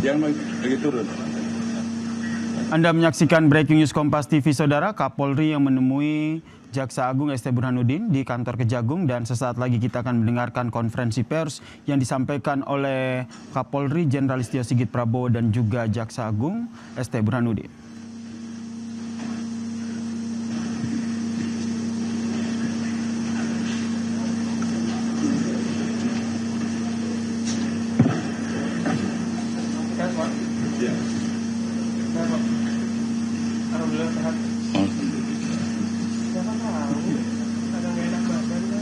Yang lagi turun. Anda menyaksikan Breaking News Kompas TV, Saudara. Kapolri yang menemui Jaksa Agung ST Burhanuddin di kantor Kejagung, dan sesaat lagi kita akan mendengarkan konferensi pers yang disampaikan oleh Kapolri Jenderal Listio Sigit Prabowo dan juga Jaksa Agung ST Burhanuddin. Alhamdulillah sehat. Siapa tahu ada nggak enak badannya,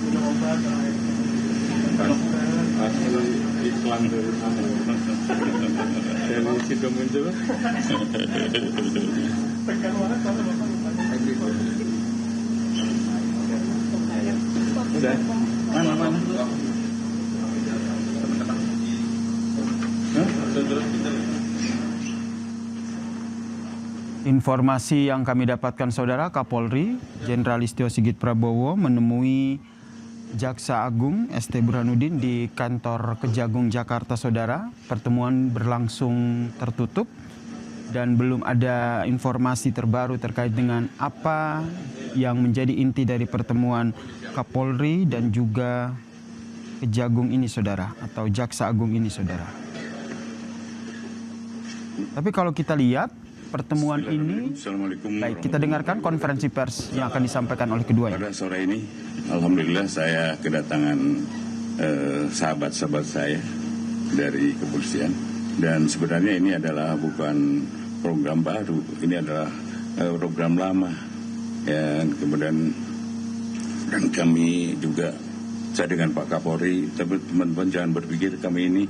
minum obat Iklan dari mana? Dari situ muncul. tekan banget kalau bapak lupanya. Udah. Mana? Informasi yang kami dapatkan, Saudara, Kapolri Jenderal Listio Sigit Prabowo menemui Jaksa Agung ST Burhanuddin di kantor Kejagung, Jakarta, Saudara. Pertemuan berlangsung tertutup dan belum ada informasi terbaru terkait dengan apa yang menjadi inti dari pertemuan Kapolri dan juga Kejagung ini, Saudara, atau Jaksa Agung ini, Saudara. Tapi kalau kita lihat pertemuan ini, baik, kita dengarkan konferensi pers yang akan disampaikan oleh keduanya. Pada sore ini, alhamdulillah saya kedatangan sahabat-sahabat saya dari kepolisian, dan sebenarnya ini adalah bukan program baru, ini adalah program lama. Ya, kemudian dan kami juga, saya dengan Pak Kapolri, tapi teman-teman jangan berpikir kami ini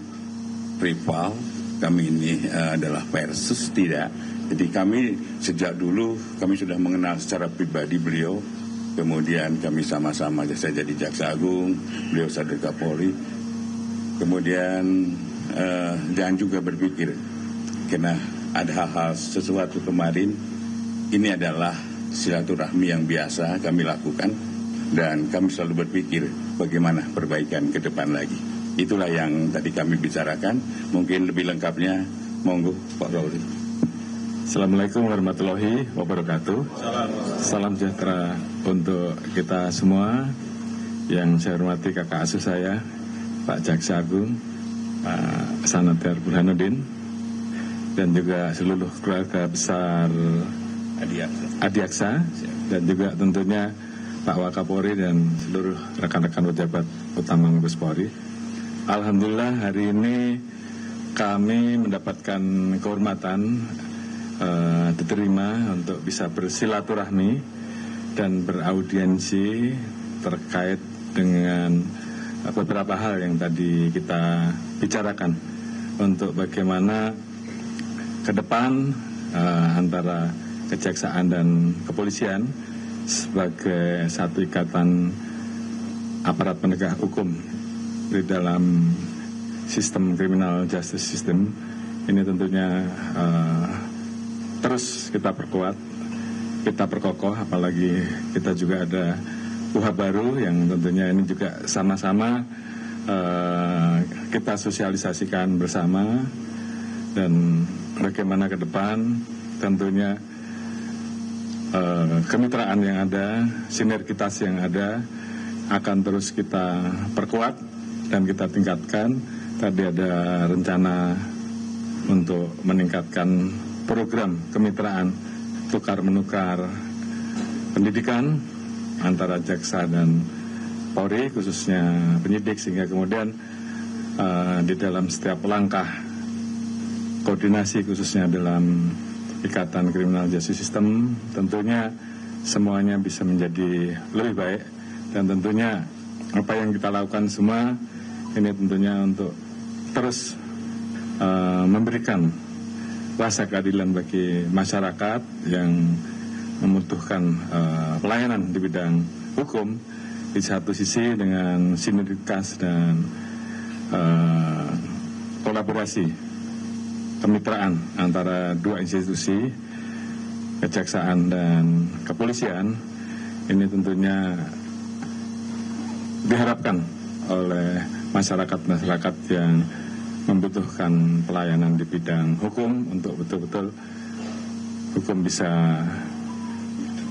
rival, kami ini adalah versus, tidak. Jadi kami sejak dulu kami sudah mengenal secara pribadi beliau. Kemudian kami sama-sama, saya jadi Jaksa Agung, beliau sebagai Kapolri. Kemudian jangan juga berpikir karena ada hal-hal sesuatu kemarin, ini adalah silaturahmi yang biasa kami lakukan, dan kami selalu berpikir bagaimana perbaikan ke depan lagi. Itulah yang tadi kami bicarakan. Mungkin lebih lengkapnya monggo Pak Kapolri. Assalamualaikum warahmatullahi wabarakatuh. Salam sejahtera untuk kita semua. Yang saya hormati kakak asuh saya, Pak Jaksa Agung, Pak Sanater Burhanuddin, dan juga seluruh keluarga besar Adiaksa, dan juga tentunya Pak Wakapolri dan seluruh rekan-rekan pejabat utama Mabes Polri. Alhamdulillah hari ini kami mendapatkan kehormatan diterima untuk bisa bersilaturahmi dan beraudiensi terkait dengan beberapa hal yang tadi kita bicarakan untuk bagaimana ke depan antara kejaksaan dan kepolisian sebagai satu ikatan aparat penegak hukum di dalam sistem criminal justice system ini tentunya terus kita perkuat, kita perkokoh, apalagi kita juga ada UHA baru yang tentunya ini juga sama-sama kita sosialisasikan bersama, dan bagaimana ke depan tentunya kemitraan yang ada, sinergitas yang ada akan terus kita perkuat dan kita tingkatkan. Tadi ada rencana untuk meningkatkan program kemitraan tukar-menukar pendidikan antara jaksa dan Polri, khususnya penyidik, sehingga kemudian di dalam setiap langkah koordinasi khususnya dalam ikatan criminal justice system tentunya semuanya bisa menjadi lebih baik, dan tentunya apa yang kita lakukan semua ini tentunya untuk terus memberikan rasa keadilan bagi masyarakat yang membutuhkan pelayanan di bidang hukum, di satu sisi dengan sinergitas dan kolaborasi kemitraan antara dua institusi, kejaksaan dan kepolisian. Ini tentunya diharapkan oleh masyarakat yang membutuhkan pelayanan di bidang hukum untuk betul-betul hukum bisa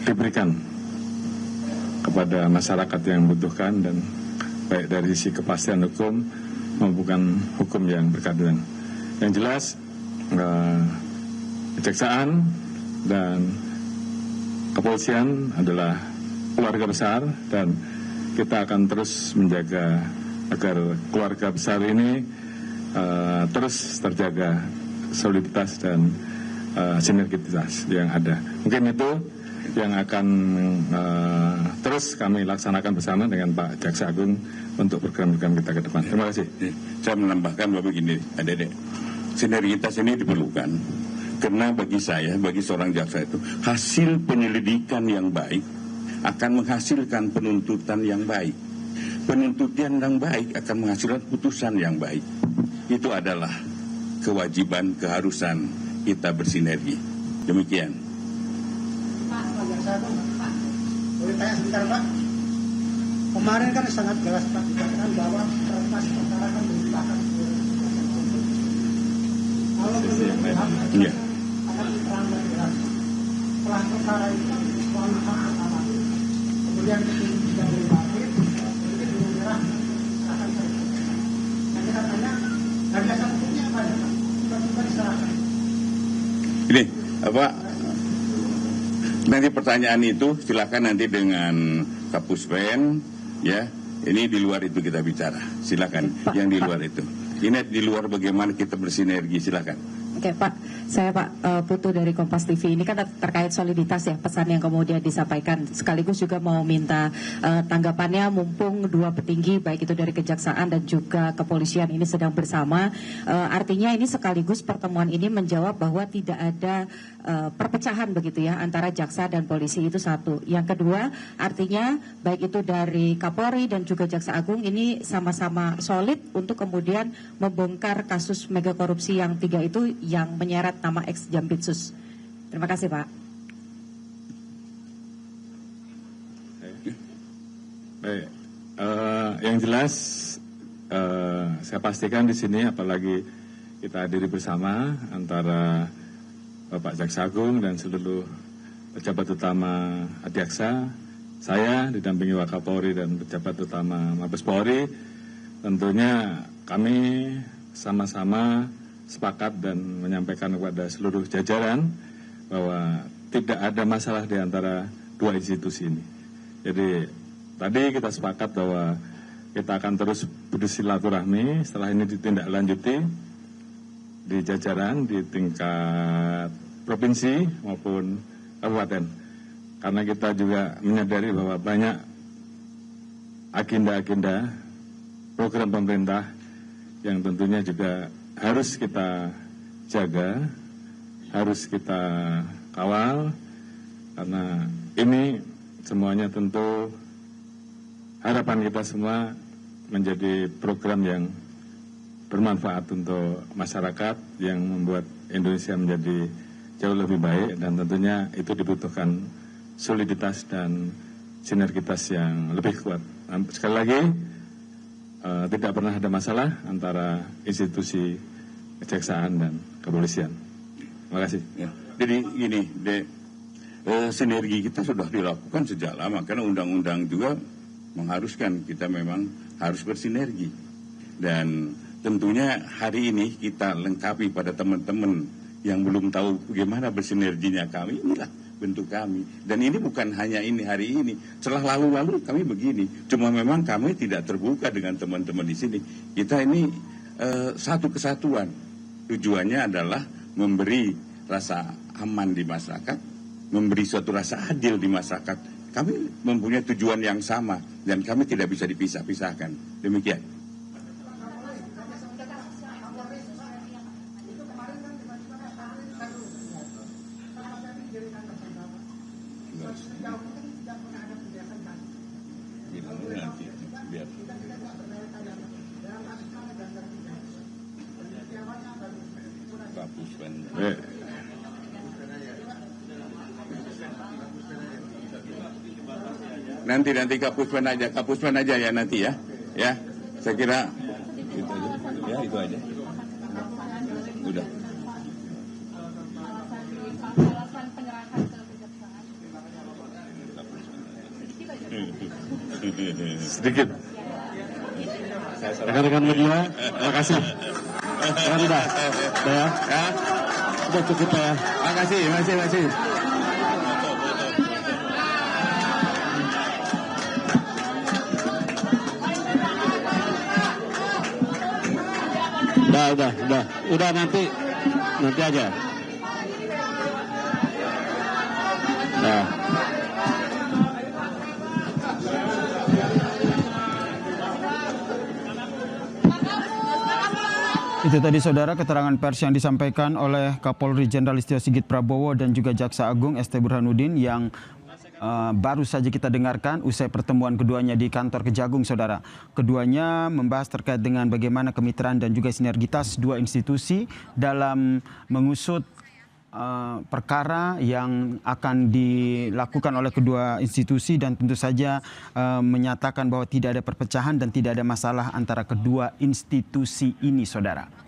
diberikan kepada masyarakat yang membutuhkan, dan baik dari sisi kepastian hukum maupun hukum yang berkeadilan. Yang jelas kejaksaan dan kepolisian adalah keluarga besar, dan kita akan terus menjaga agar keluarga besar ini terus terjaga soliditas dan sinergitas yang ada. Mungkin itu yang akan terus kami laksanakan bersama dengan Pak Jaksa Agung untuk program-program kita ke depan. Terima kasih. Saya menambahkan bahwa begini, adik-adik, sinergitas ini diperlukan karena bagi saya, bagi seorang jaksa itu, hasil penyelidikan yang baik akan menghasilkan penuntutan yang baik. Penuntutan yang baik akan menghasilkan putusan yang baik. Itu adalah kewajiban, keharusan kita bersinergi. Demikian. Pak Jaksa Agung, Pak, boleh tanya sebentar Pak? Kemarin kan sangat jelas Pak dikatakan bahwa kertas perkara kan dilimpahkan ke kalau menurut akan diterangkan jelas setelah perkara itu suami pertama, kemudian tidak dilimpahkan, kemudian menyerah akan selesai. Nanti katanya harga hukumnya apa ya Pak? Tiba-tiba diserahkan. Ini apa? Nanti pertanyaan itu silakan nanti dengan Kapuspen, ya. Ini di luar itu kita bicara. Silakan yang di luar itu. Ini di luar bagaimana kita bersinergi, silakan. Oke Pak, saya Pak Putu dari Kompas TV. Ini kan terkait soliditas ya, pesan yang kemudian disampaikan. Sekaligus juga mau minta tanggapannya, mumpung dua petinggi baik itu dari kejaksaan dan juga kepolisian ini sedang bersama. Artinya ini sekaligus pertemuan ini menjawab bahwa tidak ada perpecahan begitu ya antara jaksa dan polisi, itu satu. Yang kedua, artinya baik itu dari Kapolri dan juga Jaksa Agung ini sama-sama solid untuk kemudian membongkar kasus mega korupsi yang 3 itu yang menyeret nama ex Jampitsus. Terima kasih Pak. Baik, yang jelas saya pastikan di sini, apalagi kita hadiri bersama antara Bapak Jaksa Agung dan seluruh pejabat utama Adiaksa, saya didampingi Wakapolri dan pejabat utama Mabes Polri, tentunya kami sama-sama sepakat dan menyampaikan kepada seluruh jajaran bahwa tidak ada masalah di antara dua institusi ini. Jadi tadi kita sepakat bahwa kita akan terus bersilaturahmi, setelah ini ditindaklanjuti di jajaran di tingkat provinsi maupun kabupaten. Karena kita juga menyadari bahwa banyak agenda-agenda program pemerintah yang tentunya juga harus kita jaga, harus kita kawal, karena ini semuanya tentu harapan kita semua menjadi program yang bermanfaat untuk masyarakat, yang membuat Indonesia menjadi jauh lebih baik, dan tentunya itu dibutuhkan soliditas dan sinergitas yang lebih kuat. Sekali lagi, tidak pernah ada masalah antara institusi kejaksaan dan kepolisian. Terima kasih. Ya. Jadi gini, sinergi kita sudah dilakukan sejak lama, karena undang-undang juga mengharuskan kita memang harus bersinergi. Dan tentunya hari ini kita lengkapi pada teman-teman yang belum tahu bagaimana bersinerginya kami, inilah bentuk kami. Dan ini bukan hanya ini hari ini, setelah lalu-lalu kami begini. Cuma memang kami tidak terbuka dengan teman-teman di sini. Kita ini satu kesatuan. Tujuannya adalah memberi rasa aman di masyarakat, memberi suatu rasa adil di masyarakat. Kami mempunyai tujuan yang sama dan kami tidak bisa dipisah-pisahkan. Demikian. Nanti Kapuspen aja ya nanti ya. Ya, saya kira itu aja. Ya, itu aja. udah. Alasan penyerahan ke kejaksaan. Sedikit. Rekan-rekan media, terima kasih. Udah ya. Udah cukup ya. Makasih. Udah nanti aja. Nah. Itu tadi saudara keterangan pers yang disampaikan oleh Kapolri Jenderal Listio Sigit Prabowo dan juga Jaksa Agung ST Burhanuddin yang baru saja kita dengarkan usai pertemuan keduanya di kantor Kejagung, saudara. Keduanya membahas terkait dengan bagaimana kemitraan dan juga sinergitas dua institusi dalam mengusut perkara yang akan dilakukan oleh kedua institusi dan tentu saja menyatakan bahwa tidak ada perpecahan dan tidak ada masalah antara kedua institusi ini, saudara.